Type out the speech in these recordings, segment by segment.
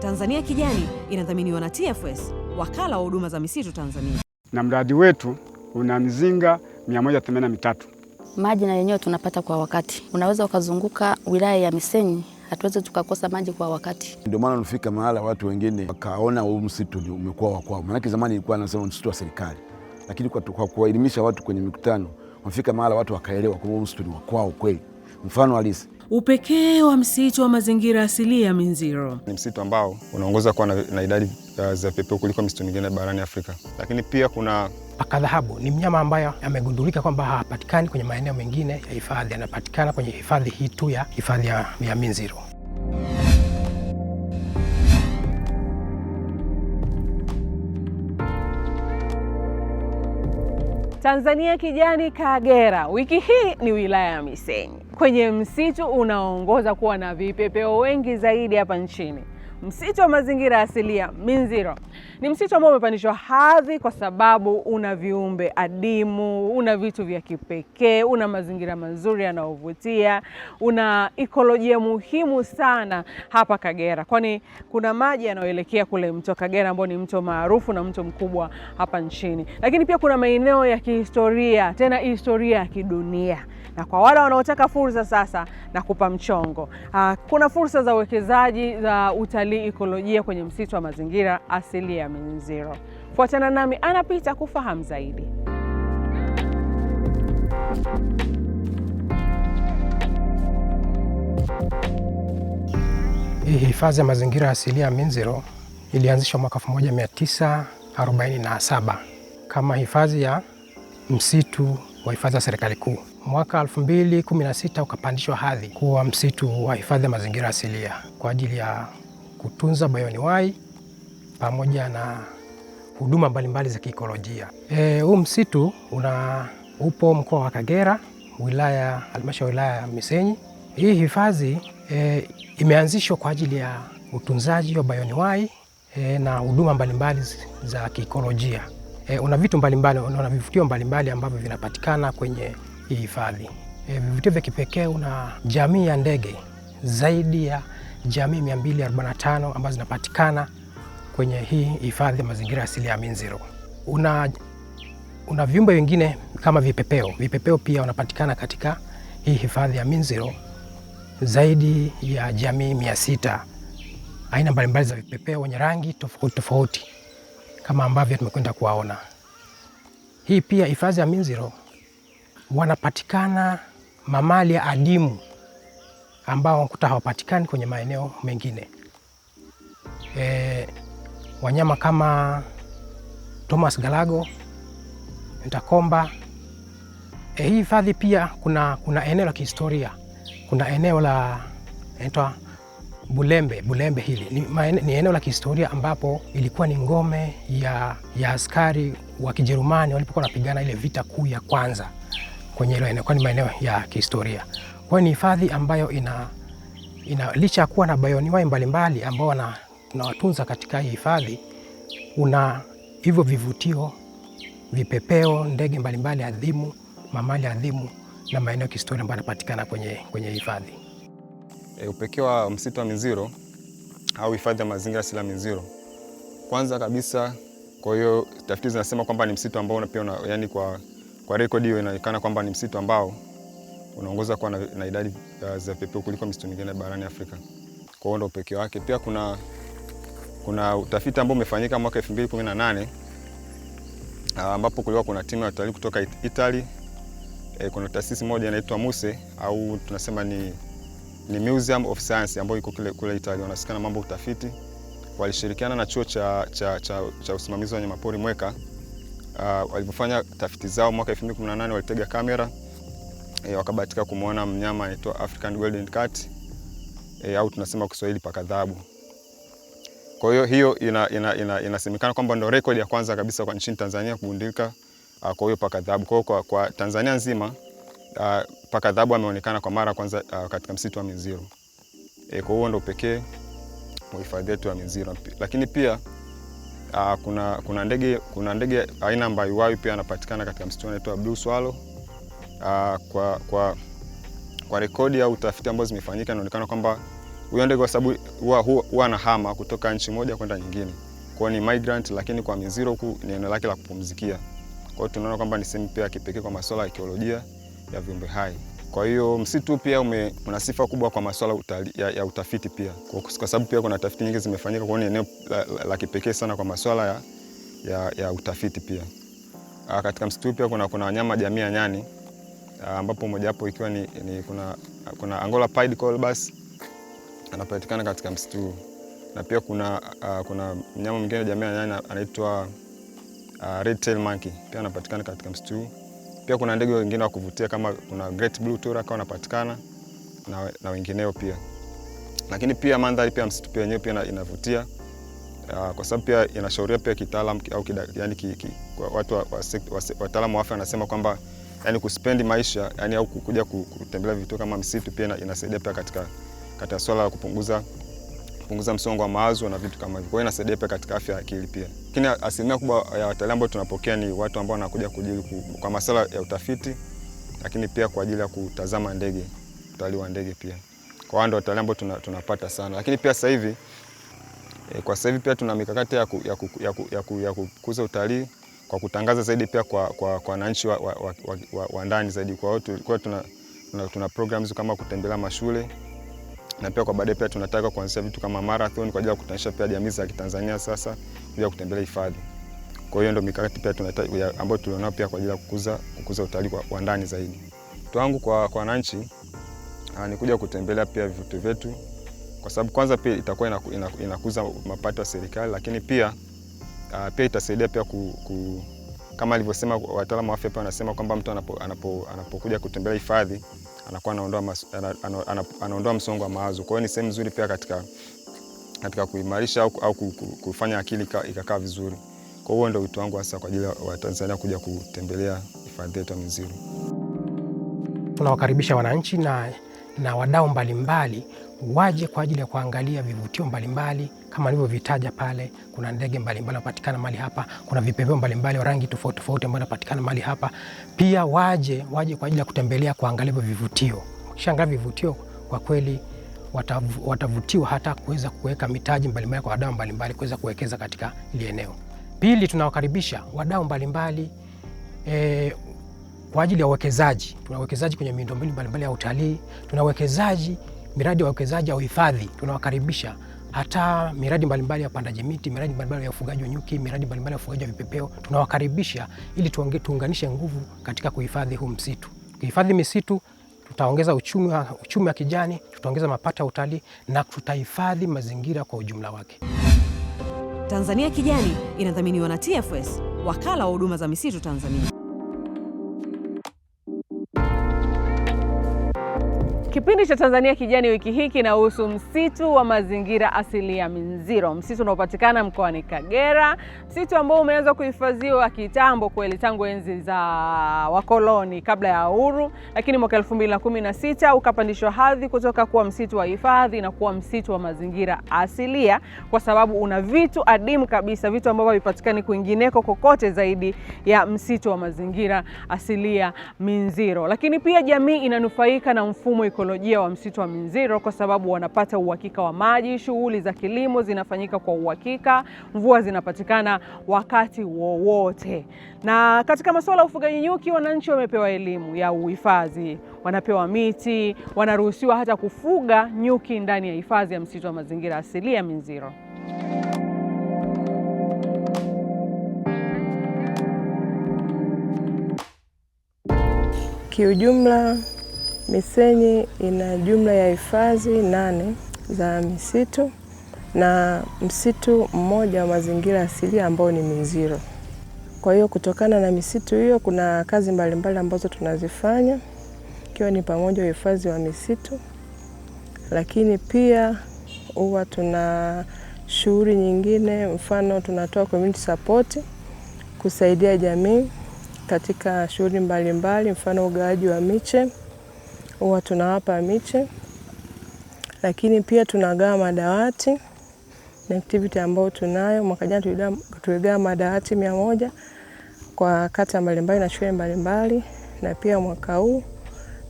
Tanzania Kijani inadhaminiwa na TFS, wakala wa huduma za misitu Tanzania. Na mradi wetu una mizinga 183. Maji na yenyewe tunapata kwa wakati. Unaweza ukazunguka wilaya ya Misenyi, hatuwezi tukakosa maji kwa wakati. Ndio maana nufika mahala watu wengine wakaona huu msitu ni umekuwa wa kwao. Maana zamani ilikuwa nasema msitu wa serikali. Lakini kwa kuwaelimisha watu kwenye mikutano, wafika mahala watu wakaelewa kwamba msitu ni wa kwao kweli. Mfano halisi. Upekee wa msitu wa mazingira asilia ya Minziro. Ni msitu ambao unaongoza kuwa na idadi za vipepeo kuliko misitu mingine barani Afrika. Lakini pia kuna paka dhahabu. Ni mnyama ambaye amegundulika kwamba hapatikani kwenye maeneo mengine ya hifadhi, anapatikana kwenye hifadhi hii tu ya hifadhi ya Minziro. Tanzania Kijani Kagera, wiki hii ni wilaya ya Misenyi, kwenye msitu unaoongoza kuwa na vipepeo wengi zaidi hapa nchini. Msitu wa mazingira asilia Minziro ni msitu ambao umepandishwa hadhi kwa sababu una viumbe adimu, una vitu vya kipekee, una mazingira mazuri yanayovutia, una ekolojia muhimu sana hapa Kagera, kwani kuna maji yanayoelekea kule mto Kagera ambao ni mto maarufu na mto mkubwa hapa nchini. Lakini pia kuna maeneo ya kihistoria, tena historia ya kidunia. Na kwa wale wanaotaka fursa sasa na kupa mchongo, kuna fursa za uwekezaji za utalii ekolojia kwenye msitu wa mazingira asili ya Minziro. Fuatana nami anapita kufahamu zaidi. Hii hifadhi ya mazingira asili ya Minziro ilianzishwa mwaka 1947 kama hifadhi ya msitu wa hifadhi ya serikali kuu. Mwaka 2016 ukapandishwa hadhi kuwa msitu wa hifadhi ya mazingira asilia kwa ajili ya kutunza bioanuwai pamoja na huduma mbalimbali za kiikolojia. Huu msitu upo mkoa wa Kagera, halmashauri wilaya ya Misenyi. Hii hifadhi imeanzishwa kwa ajili ya utunzaji wa bioanuwai na huduma mbalimbali za kiikolojia. Una vitu mbalimbali, una vivutio mbalimbali ambavyo vinapatikana kwenye hii hifadhi. Vivutio vya kipekee, una jamii ya ndege zaidi ya jamii 245 ambazo zinapatikana kwenye hii hifadhi ya mazingira asili ya Minziro. Una viumbe vingine kama vipepeo. Vipepeo pia wanapatikana katika hii hifadhi ya Minziro zaidi ya jamii 600. Aina mbalimbali za vipepeo wenye rangi tofauti tofauti kama ambavyo tumekwenda kuwaona. Hii pia hifadhi ya Minziro wanapatikana mamalia adimu ambao hawapatikani kwenye maeneo mengine. Wanyama kama Thomas Galago, Ntakomba. Hii hifadhi pia kuna eneo la kihistoria. Kuna eneo la inaitwa Bulembe. Hili ni eneo la kihistoria ambapo ilikuwa ni ngome ya askari wa Kijerumani walipokuwa wanapigana ile vita kuu ya kwanza kwenye ile eneo, kwa ni maeneo ya kihistoria. Kwa ni hifadhi ambayo ina licha ya kuwa na bioanuwai mbalimbali ambao tunawatunza katika hii hifadhi, una hivyo vivutio, vipepeo, ndege mbalimbali adhimu, mamali adhimu na maeneo ya kihistoria ambayo yanapatikana kwenye hifadhi. Upekee wa msitu wa Minziro au hifadhi ya mazingira asili ya Minziro, kwanza kabisa, kwa hiyo tafiti zinasema kwamba ni msitu ambao pia yani kwa rekodi hiyo inaonekana kwamba ni msitu ambao unaongoza kuwa na idadi za vipepeo kuliko misitu mingine barani Afrika. Kwa hiyo ndio upekee wake. Pia kuna utafiti ambao umefanyika mwaka 2018 ambapo kulikuwa kuna timu ya watalii kutoka Italy. Kuna taasisi moja inaitwa MUSE au tunasema ni Museum of Science ambayo iko kule Italy, wanasikana mambo utafiti. Walishirikiana na chuo cha usimamizi wa wanyamapori Mweka. Walipofanya tafiti zao mwaka 2018 walitega kamera, wakabahatika kumuona mnyama anaitwa African Golden Cat au tunasema kwa Kiswahili paka dhahabu. Kwa hiyo inasemekana kwamba ndio rekodi ya kwanza kabisa kwa nchini Tanzania kugundulika kwa hiyo paka dhahabu. Kwa Tanzania nzima paka dhahabu ameonekana kwa mara kwanza katika msitu wa Minziro. Kwa hiyo ndio pekee wa hifadhi yetu ya Minziro. Lakini pia kuna ndege aina mbayuwayu pia anapatikana katika msitu unaitwa Blue Swallow. Kwa rekodi au utafiti ambazo zimefanyika inaonekana kwamba Huyo ndege kwa sababu huwa anahama kutoka nchi moja kwenda nyingine. Kwa hiyo ni migrant, lakini kwa Minziro huku ni eneo lake la kupumzikia. Kwa hiyo tunaona kwamba ni sehemu pia kipekee kwa masuala ya ekolojia ya viumbe hai. Kwa hiyo msitu pia una sifa kubwa kwa masuala ya utafiti pia. Kwa sababu pia kuna tafiti nyingi zimefanyika, kwa hiyo ni eneo la kipekee sana kwa masuala ya utafiti pia. Katika msitu pia kuna wanyama jamii ya nyani, ambapo mojawapo ikiwa ni kuna Angola pied colobus anapatikana katika msitu. Na pia kuna mnyama mwingine jamii ya nyani anaitwa red tail monkey, pia anapatikana katika msitu. Pia kuna ndege wengine wa kuvutia kama kuna great blue turtle wanapatikana na wengineo pia. Lakini pia mandhari pia msitu pia yenyewe pia inavutia, kwa sababu pia inashauria pia kitaalamu au yani watu wataalamu wa afya wanasema kwamba yani kuspendi maisha yani au kuja kutembelea vituo kama msitu pia inasaidia pia katika swala la kupunguza msongo wa mawazo na vitu kama hivyo. Kwa hiyo inasaidia pia katika afya ya akili pia. Lakini asilimia kubwa ya wataalamu ambao tunapokea ni watu ambao wanakuja kwa masuala ya utafiti, lakini pia kwa ajili ya kutazama ndege, utalii wa ndege pia. Kwa hiyo ndio wataalamu ambao tunapata sana. Lakini pia sasa hivi pia tuna mikakati ya kukuza utalii kwa kutangaza zaidi pia kwa wananchi wa ndani zaidi. Kwa hiyo tuna programs kama kutembelea mashule, na pia kwa baadaye pia tunataka kuanzisha vitu kama marathon kwa ajili ya kutanisha pia jamii za Kitanzania sasa kuja kutembelea hifadhi. Kwa hiyo ndio mikakati pia tunataka ambayo tulionao pia kwa ajili ya kukuza utalii wa ndani zaidi. Wito wangu kwa wananchi ni kuja kutembelea pia vivutio vyetu, kwa sababu kwanza pia itakuwa inakuza mapato ya serikali, lakini pia itasaidia pia kama alivyosema wataalamu wa afya pia wanasema kwamba mtu anapokuja kutembelea hifadhi anakuwa anaondoa msongo wa mawazo. Kwa hiyo ni sehemu nzuri pia katika kuimarisha au kufanya akili ikakaa vizuri. Kwa hiyo ndio wito wangu hasa kwa ajili ya Tanzania kuja kutembelea hifadhi yetu ya Minziro. Tunawakaribisha wananchi na wadau mbalimbali waje kwa ajili ya kuangalia vivutio mbalimbali kama nilivyovitaja pale. Kuna ndege mbalimbali wanapatikana mahali hapa, kuna vipepeo mbalimbali wa rangi tofauti tofauti ambao wanapatikana mahali hapa. Pia waje kwa ajili ya kutembelea, kuangalia vivutio. Ukishaangalia vivutio, kwa kweli watavutiwa hata kuweza kuweka mitaji mbalimbali kwa wadau mbalimbali kuweza kuwekeza katika ile eneo. Pili, tunawakaribisha wadau mbalimbali kwa ajili ya uwekezaji. Tuna uwekezaji kwenye miundombinu mbalimbali ya utalii, tuna miradi ya uwekezaji au hifadhi. Tunawakaribisha hata miradi mbalimbali ya upandaji miti, miradi mbalimbali ya ufugaji wa nyuki, miradi mbalimbali ya ufugaji wa vipepeo. Tunawakaribisha ili tuunganishe nguvu katika kuhifadhi huu msitu. Kuhifadhi misitu tutaongeza uchumi wa kijani, tutaongeza mapato ya utalii na tutahifadhi mazingira kwa ujumla wake. Tanzania Kijani inadhaminiwa na TFS, wakala wa huduma za misitu Tanzania. Kipindi cha Tanzania Kijani wiki hii kinahusu msitu wa mazingira asilia Minziro, msitu unaopatikana mkoani Kagera, msitu ambao umeanza kuhifadhiwa kitambo kweli tangu enzi za wakoloni kabla ya uhuru, lakini mwaka 2016 ukapandishwa hadhi kutoka kuwa msitu wa hifadhi na kuwa msitu wa mazingira asilia, kwa sababu una vitu adimu kabisa, vitu ambavyo havipatikani kwingineko kokote zaidi ya msitu wa mazingira asilia Minziro. Lakini pia jamii inanufaika na mfumo ekolojia wa msitu wa Minziro kwa sababu wanapata uhakika wa maji, shughuli za kilimo zinafanyika kwa uhakika, mvua zinapatikana wakati wowote. Na katika masuala ya ufugaji nyuki, wananchi wamepewa elimu ya uhifadhi, wanapewa miti, wanaruhusiwa hata kufuga nyuki ndani ya hifadhi ya msitu wa mazingira asilia Minziro. Kiujumla, Misenyi ina jumla ya hifadhi 8 za misitu na msitu mmoja wa mazingira asilia ambao ni Minziro. Kwa hiyo kutokana na misitu hiyo kuna kazi mbalimbali ambazo tunazifanya, ikiwa ni pamoja na uhifadhi wa misitu, lakini pia huwa tuna shughuli nyingine, mfano tunatoa community support kusaidia jamii katika shughuli mbalimbali, mfano ugawaji wa miche, huwa tunawapa miche, lakini pia tunagawa madawati. Ni activity ambayo tunayo. Mwaka jana tuligawa madawati 100 kwa kata mbalimbali na shule mbalimbali, na pia mwaka huu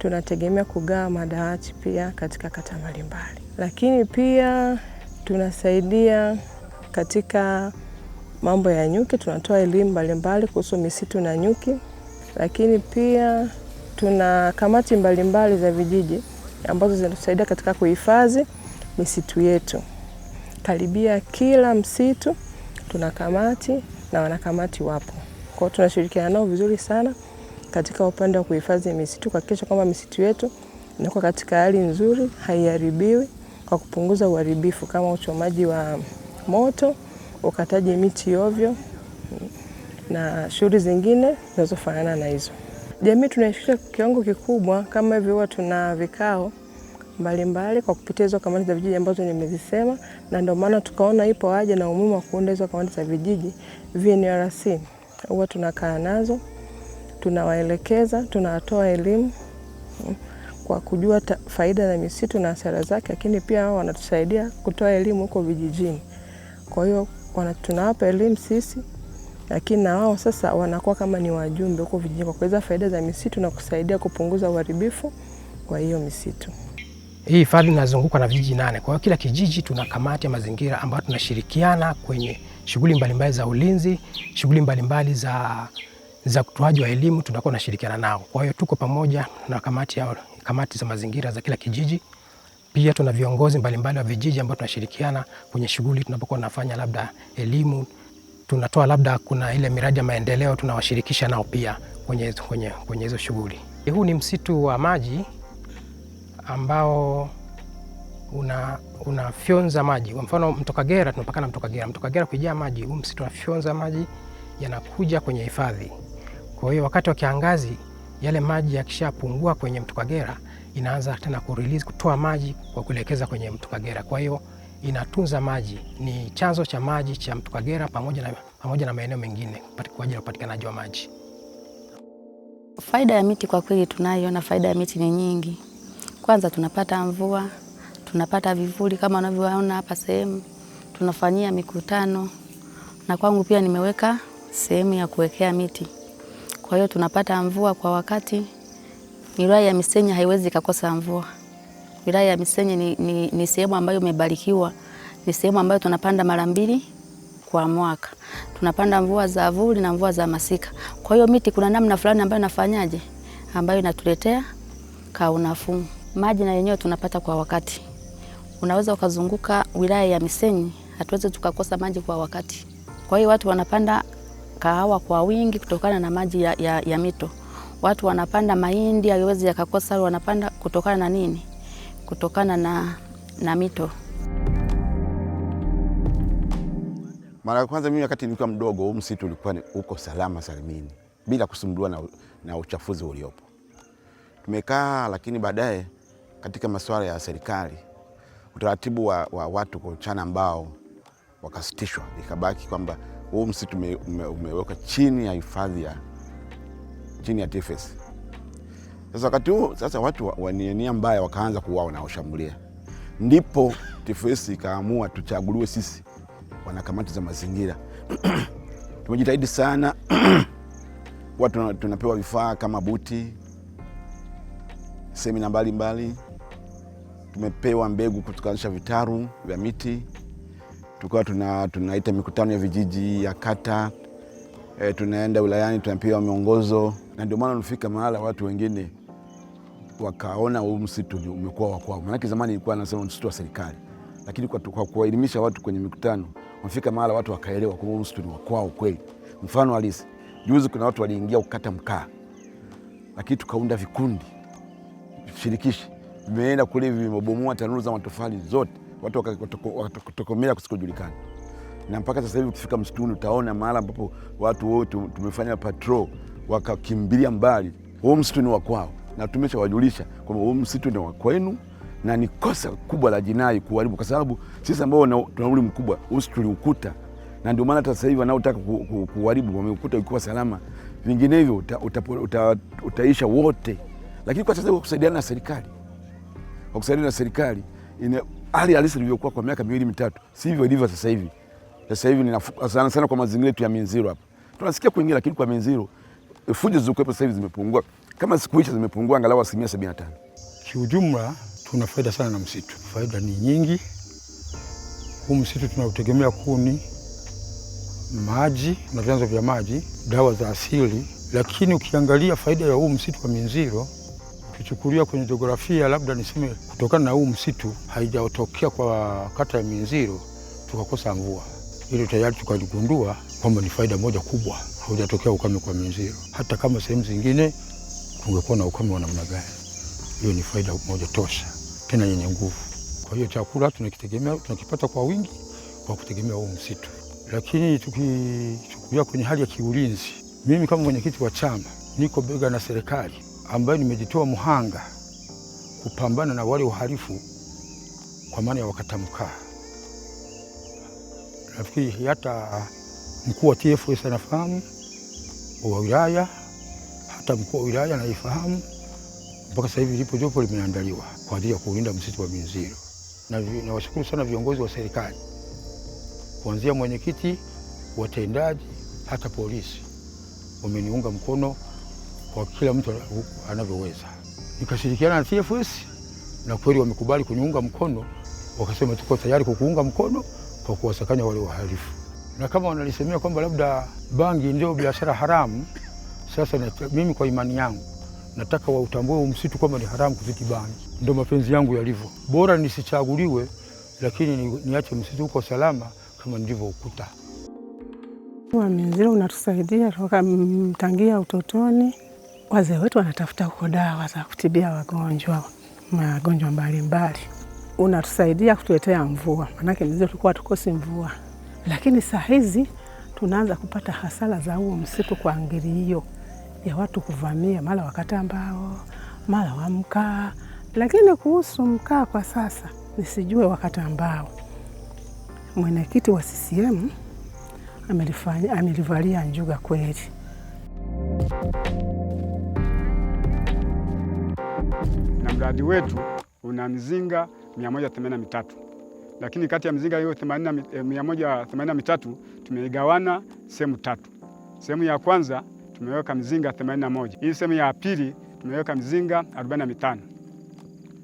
tunategemea kugawa madawati pia katika kata mbalimbali. Lakini pia tunasaidia katika mambo ya nyuki, tunatoa elimu mbalimbali kuhusu misitu na nyuki. Lakini pia tuna kamati mbalimbali za vijiji ambazo zinatusaidia katika kuhifadhi misitu yetu. Karibia kila msitu tuna kamati na wanakamati wapo. Kwa hiyo tunashirikiana nao vizuri sana katika upande wa kuhifadhi misitu, kuhakikisha kwamba misitu yetu inakuwa katika hali nzuri, haiharibiwi, kwa kupunguza uharibifu kama uchomaji wa moto, ukataji miti ovyo na shughuli zingine zinazofanana na hizo. Jamii tunaifikisha kiwango kikubwa, kama hivyo huwa tuna vikao mbalimbali kwa kupitia hizo kamati za vijiji ambazo nimezisema, na ndio maana tukaona ipo haja na umuhimu wa kuunda hizo kamati za vijiji VNRC. Huwa tunakaa nazo, tunawaelekeza, tunatoa elimu kwa kujua faida za misitu na hasara zake, lakini pia wao wanatusaidia kutoa elimu huko vijijini. Kwa hiyo tunawapa elimu sisi, lakini na wao sasa wanakuwa kama ni wajumbe huko vijijini kwa kueleza faida za misitu na kusaidia kupunguza uharibifu kwa hiyo misitu. Hii hifadhi inazungukwa na vijiji 8. Kwa hiyo kila kijiji tuna kamati ya mazingira ambayo tunashirikiana kwenye shughuli mbalimbali za ulinzi, shughuli mbalimbali za utoaji wa elimu, tunakuwa tunashirikiana nao. Kwa hiyo tuko pamoja na kamati za mazingira za kila kijiji. Pia tuna viongozi mbalimbali wa vijiji ambao tunashirikiana kwenye shughuli tunapokuwa tunafanya labda elimu, tunatoa labda kuna ile miradi ya maendeleo, tunawashirikisha nao pia kwenye hizo shughuli. Huu ni msitu wa maji ambao unafyonza maji. Kwa mfano Mto Kagera, tunapakana Mto Kagera. Mto Kagera kujaa maji, huu msitu unafyonza maji yanakuja kwenye hifadhi. Kwa hiyo wakati wa kiangazi yale maji yakishapungua kwenye Mto Kagera, inaanza tena kutoa maji kwa kuelekeza kwenye Mto Kagera. Kwa hiyo inatunza maji, ni chanzo cha maji cha Mto Kagera pamoja na maeneo mengine kwa ajili ya upatikanaji wa maji. Faida ya miti kwa kweli tunayo, na faida ya miti ni nyingi. Kwanza tunapata mvua, tunapata vivuli kama unavyoona hapa sehemu, tunafanyia mikutano, na kwangu pia nimeweka sehemu ya kuwekea miti. Kwa hiyo tunapata mvua kwa wakati. Wilaya ya Misenyi haiwezi kukosa mvua. Wilaya ya Misenyi ni sehemu ambayo imebarikiwa, ni sehemu ambayo tunapanda mara 2 kwa mwaka. Tunapanda mvua za vuli na mvua za masika. Kwa hiyo miti kuna namna fulani ambayo inafanyaje, ambayo inatuletea kaunafuu. Maji na yenyewe tunapata kwa wakati. Unaweza ukazunguka wilaya ya Misenyi, hatuwezi tukakosa maji kwa wakati. Kwa hiyo watu wanapanda kahawa kwa wingi kutokana na maji ya mito. Watu wanapanda mahindi, haiwezi yakakosa, wanapanda kutokana na nini? Kutokana na mito. Mara ya kwanza mimi wakati nilikuwa mdogo, huu msitu ulikuwa uko salama salimini bila kusumbuliwa na uchafuzi uliopo. Tumekaa, lakini baadaye katika masuala ya serikali, utaratibu wa watu kuchana ambao wakasitishwa, ikabaki kwamba huu msitu umewekwa chini ya hifadhi chini ya TFS. Sasa wakati huo watu wa nia mbaya wakaanza kuuawa na washambulia. Ndipo TFS ikaamua tuchaguliwe sisi wanakamati za mazingira. Tumejitahidi sana. Watu tunapewa vifaa kama buti, semina mbalimbali. Tumepewa mbegu kutukanisha vitaru vya miti. Tukawa tunaita mikutano ya vijiji, ya kata. Tunaenda wilayani, tunapewa miongozo. Na ndio maana nufika mahala watu wengine wakaona huu msitu umekuwa wa kwao. Maana zamani ilikuwa nasema msitu wa serikali. Lakini kwa kuwaelimisha watu kwenye mikutano, wafika mahala watu wakaelewa kwamba huu msitu ni wa kwao kweli. Mfano halisi, juzi kuna watu waliingia kukata mkaa. Lakini tukaunda vikundi shirikishi. Vimeenda kule vimebomoa tanuru za matofali zote. Watu wakatokomea kusikojulikana. Na mpaka sasa hivi ukifika msituni utaona mahala ambapo watu wote tumefanya patrol wakakimbilia mbali. Huu msitu ni wa kwao, na tumeshawajulisha kwamba huu msitu ni wa kwenu, na ni kosa kubwa la jinai kuharibu, kwa sababu sisi ambao tuna umri mkubwa huu msitu tuliukuta, na ndio maana hata sasa hivi wanaotaka kuharibu wameukuta ukiwa salama, vinginevyo utaisha wote. Lakini kwa sasa hivi kusaidiana na serikali, kusaidiana na serikali hali halisi ilivyokuwa kwa miaka 2-3 sivyo ilivyo sasa hivi. Sasa hivi ni sana kwa mazingira yetu ya Minziro hapa. Tunasikia kuingia, lakini kwa Minziro fujo zilizokuwepo sasa hivi zimepungua kama siku hizi zimepungua angalau 75%. Kiujumla tuna faida sana na msitu, faida ni nyingi. Huu msitu tunautegemea kuni, maji na vyanzo vya maji, dawa za asili. Lakini ukiangalia faida ya huu msitu wa Minziro, ukichukulia kwenye jiografia, labda niseme kutokana na huu msitu haijatokea kwa kata ya Minziro tukakosa mvua, ili tayari tukagundua kwamba ni faida moja kubwa, haujatokea ukame kwa Minziro. Hata kama sehemu zingine tungekuwa na ukame wa namna gani, hiyo ni faida moja tosha, tena yenye nguvu. Kwa hiyo chakula tunakitegemea, tunakipata kwa wingi kwa kutegemea huu msitu. Lakini tukichukulia kwenye hali ya kiulinzi, mimi kama mwenyekiti wa chama niko bega na serikali ambayo nimejitoa muhanga kupambana na wale wahalifu kwa maana ya wakata mkaa. Nafikiri hata mkuu wa TFS anafahamu, wa wilaya, hata mkuu wa wilaya anaifahamu. Mpaka sasa hivi lipo jopo limeandaliwa kwa ajili ya kulinda msitu wa Minziro. Na nawashukuru sana viongozi wa serikali, kuanzia mwenyekiti, watendaji, hata polisi wameniunga mkono kwa kila mtu anavyoweza. Nikashirikiana na TFS na kweli wamekubali kuniunga mkono, wakasema tuko tayari kukuunga mkono kwa kuwasakanya wale wahalifu. Na kama wanalisemea kwamba labda bangi ndio biashara haramu, sasa mimi kwa imani yangu nataka wautambue msitu kwamba ni haramu kuzidi bangi. Ndio mapenzi yangu yalivyo. Bora nisichaguliwe, lakini niache msitu uko salama kama nilivyoukuta. Minziro unatusaidia toka tangia utotoni. Wazee wetu wanatafuta huko dawa za kutibia magonjwa mbalimbali. Unatusaidia kutuletea mvua, maanake Minziro tulikuwa tukosi mvua. Lakini saa hizi tunaanza kupata hasara za huo msitu kwa ngiri hiyo ya watu kuvamia, mara wakata mbao, mara wa mkaa. Lakini kuhusu mkaa kwa sasa nisijue wakata mbao. Mwenyekiti wa CCM amelivalia njuga kweli. Na mradi wetu una mizinga 183, lakini kati ya mizinga hiyo 183 tumeigawana sehemu 3. Sehemu ya kwanza tumeweka mizinga 81. Hii sehemu ya pili tumeweka mizinga 45.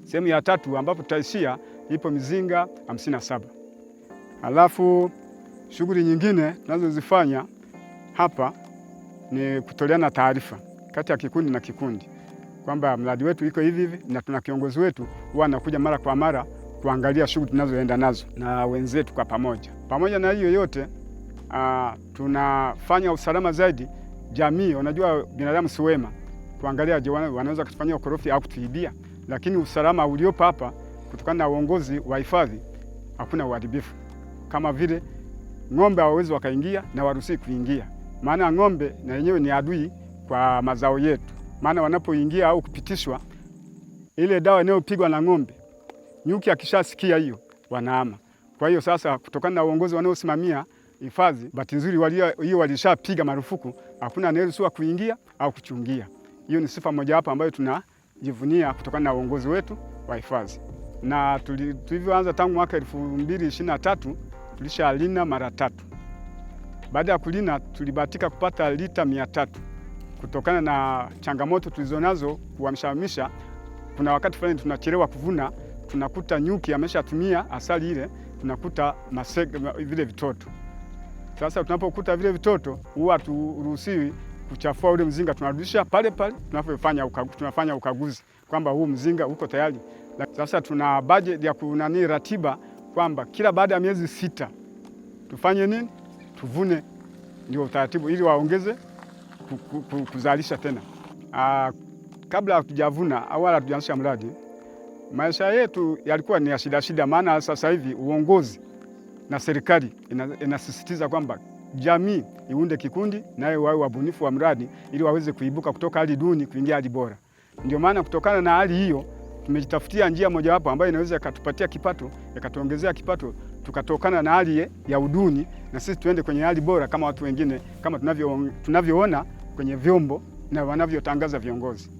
Sehemu ya 3 ambapo tutaishia ipo mizinga 57. Halafu shughuli nyingine tunazozifanya hapa ni kutoleana taarifa kati ya kikundi na kikundi kwamba mradi wetu iko hivi hivi, na tuna kiongozi wetu huwa anakuja mara kwa mara kuangalia shughuli tunazoenda nazo na wenzetu kwa pamoja. Pamoja na hiyo yote, tunafanya usalama zaidi jamii. Unajua binadamu si wema, kuangalia je, wanaweza kutufanyia ukorofi au kutuibia, lakini usalama uliopo hapa kutokana na uongozi wa hifadhi hakuna uharibifu. Kama vile ng'ombe hawawezi wakaingia na waruhusi kuingia, maana ng'ombe na yenyewe ni adui kwa mazao yetu. Maana wanapoingia au kupitishwa ile dawa inayopigwa na ng'ombe, nyuki akishasikia hiyo wanaama. Kwa hiyo sasa, kutokana na uongozi wanaosimamia hifadhi, bahati nzuri hiyo walishapiga marufuku, hakuna anayeruhusiwa kuingia au kuchungia. Hiyo ni sifa moja hapa ambayo tunajivunia kutokana na uongozi wetu wa hifadhi. Na tulivyoanza tangu mwaka 2023 tulishalina mara 3. Baada ya kulina tulibahatika kupata lita 300. Kutokana na changamoto tulizonazo kuhamishahamisha, kuna wakati fulani tunachelewa kuvuna, tunakuta nyuki ameshatumia asali ile, tunakuta vile vitoto. Sasa tunapokuta vile vitoto, huwa turuhusiwi kuchafua ule mzinga, tunarudisha pale pale tunafanya ukaguzi kwamba huu mzinga uko tayari. Sasa tuna budget ya ratiba kwamba kila baada ya miezi 6 tufanye nini? Tuvune, ndio utaratibu, ili waongeze kuzalisha tena. Kabla hatujavuna au hatujaanzisha mradi, maisha yetu yalikuwa ni ya shida, maana sasa hivi uongozi na serikali inasisitiza kwamba jamii iunde kikundi naye wawe wabunifu wa mradi ili waweze kuibuka kutoka hali duni kuingia hali bora. Ndio maana kutokana na hali hiyo tumejitafutia njia mojawapo ambayo inaweza ikatupatia kipato, ikatuongezea kipato, tukatokana na hali ya uduni na sisi tuende kwenye hali bora kama watu wengine, kama tunavyoona kwenye vyombo na wanavyotangaza viongozi.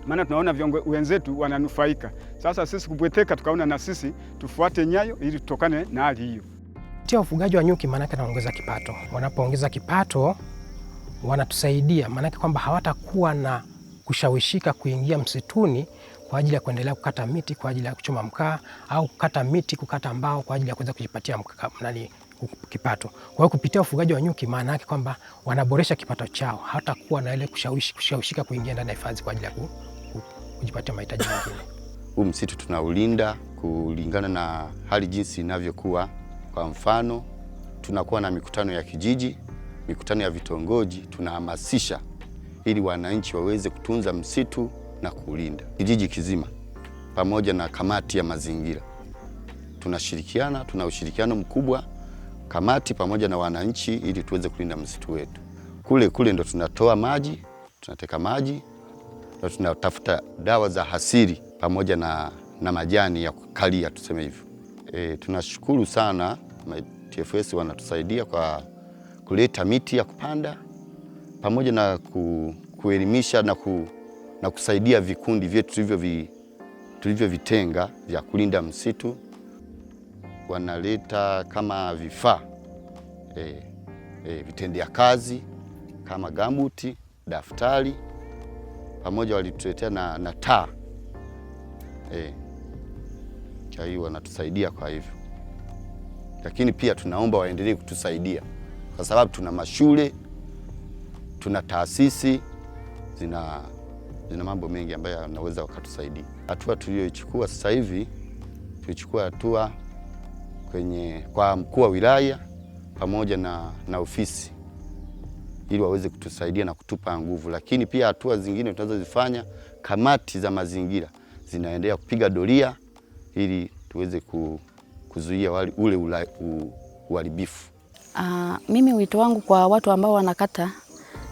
Maana tunaona wenzetu wananufaika. Sasa sisi kubweteka, tukaona na sisi tufuate nyayo ili tutokane na hali hiyo. Tia ufugaji wa nyuki maanake naongeza kipato. Wanapoongeza kipato wanatusaidia, maanake kwamba hawatakuwa na kushawishika kuingia msituni kwa ajili ya kuendelea kukata miti kwa ajili ya kuchoma mkaa au kukata miti, kukata mbao kwa ajili ya kuweza kujipatia kipato. Kwa hiyo kupitia ufugaji wa nyuki, maana yake kwamba wanaboresha kipato chao, hata kuwa na ile kushawishika kuingia ndani ya hifadhi kwa ajili ya kujipatia mahitaji mengine. Huu msitu tunaulinda kulingana na hali jinsi inavyokuwa. Kwa mfano, tunakuwa na mikutano ya kijiji, mikutano ya vitongoji, tunahamasisha ili wananchi waweze kutunza msitu na kuulinda. Kijiji kizima pamoja na kamati ya mazingira tunashirikiana, tuna ushirikiano mkubwa, kamati pamoja na wananchi, ili tuweze kulinda msitu wetu. Kule ndo tunatoa maji, tunateka maji, na tunatafuta dawa za asili pamoja na majani ya kukalia, tuseme hivyo. Tunashukuru sana TFS, wanatusaidia kwa kuleta miti ya kupanda pamoja na kuelimisha na kusaidia vikundi vyetu tulivyovitenga vya kulinda msitu. Wanaleta kama vifaa vitendea kazi kama gambuti, daftari, pamoja walituletea na taa. Kwa hiyo wanatusaidia kwa hivyo. Lakini pia tunaomba waendelee kutusaidia kwa sababu tuna mashule, tuna taasisi zina mambo mengi ambayo yanaweza wakatusaidia. Hatua tuliyoichukua sasa hivi, tulichukua hatua kwa mkuu wa wilaya pamoja na ofisi ili waweze kutusaidia na kutupa nguvu. Lakini pia hatua zingine tunazozifanya, kamati za mazingira zinaendelea kupiga doria ili tuweze kuzuia ule uharibifu. Mimi wito wangu kwa watu ambao wanakata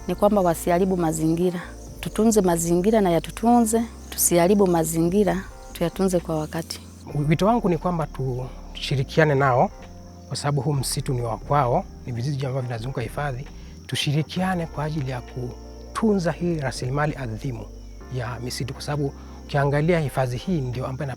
ni kwamba wasiharibu mazingira. Tutunze mazingira na yatutunze, tusiharibu mazingira, tuyatunze kwa wakati. Wito wangu ni kwamba tushirikiane nao kwa sababu huu msitu ni wa kwao, ni vijiji ambavyo vinazunguka hifadhi. Tushirikiane kwa ajili ya kutunza hii rasilimali adhimu ya misitu, kwa sababu ukiangalia hifadhi hii ndio ambayo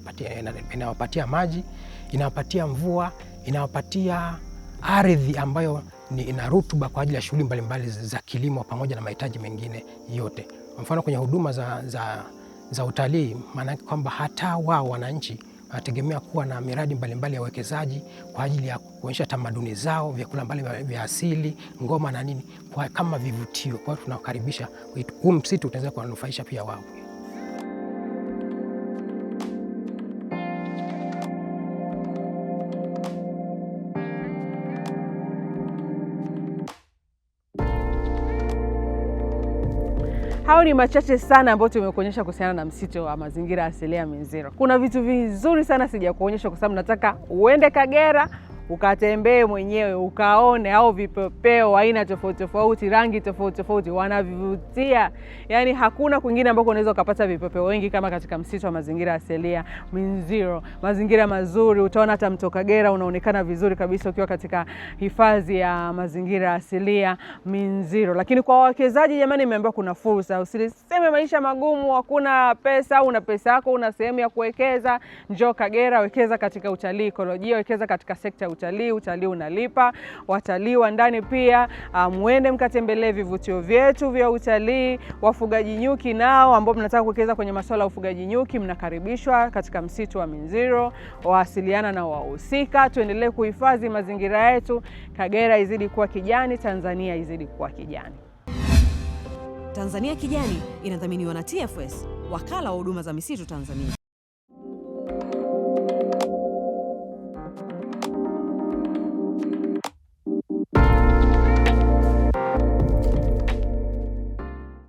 inawapatia maji, inawapatia mvua, inawapatia ardhi ambayo ina rutuba kwa ajili ya shughuli mbalimbali za kilimo pamoja na mahitaji mengine yote. Kwa mfano kwenye huduma za utalii, maana yake kwamba hata wao wananchi wanategemea kuwa na miradi mbalimbali ya uwekezaji kwa ajili ya kuonyesha tamaduni zao, vyakula mbalimbali vya asili, ngoma na nini, kama vivutio. Kwa hiyo tunakaribisha huu msitu utaweza kuwanufaisha pia wao. Hao ni machache sana ambayo tumekuonyesha kuhusiana na msitu wa mazingira asilia Minziro. Kuna vitu vizuri sana sijakuonyesha kwa sababu nataka uende Kagera ukatembee mwenyewe ukaone hao vipepeo aina tofauti tofauti, rangi tofauti tofauti, wanavivutia. Yaani hakuna kwingine ambako unaweza ukapata vipepeo wengi kama katika msitu wa mazingira asilia Minziro. Mazingira mazuri, utaona hata mto Kagera unaonekana vizuri kabisa ukiwa katika hifadhi ya mazingira asilia Minziro. Lakini kwa wawekezaji, jamani, nimeambiwa kuna fursa. Usiseme maisha magumu, hakuna pesa, una pesa yako, una sehemu ya kuwekeza. Njoo Kagera, wekeza katika utalii ekolojia, wekeza katika sekta utalii unalipa. Watalii wa ndani pia muende mkatembelee vivutio vyetu vya utalii. Wafugaji nyuki nao ambao mnataka kuwekeza kwenye masuala ya ufugaji nyuki, mnakaribishwa katika msitu wa Minziro. Wasiliana na wahusika, tuendelee kuhifadhi mazingira yetu. Kagera izidi kuwa kijani, Tanzania izidi kuwa kijani. Tanzania Kijani inadhaminiwa na TFS, wakala wa huduma za misitu Tanzania.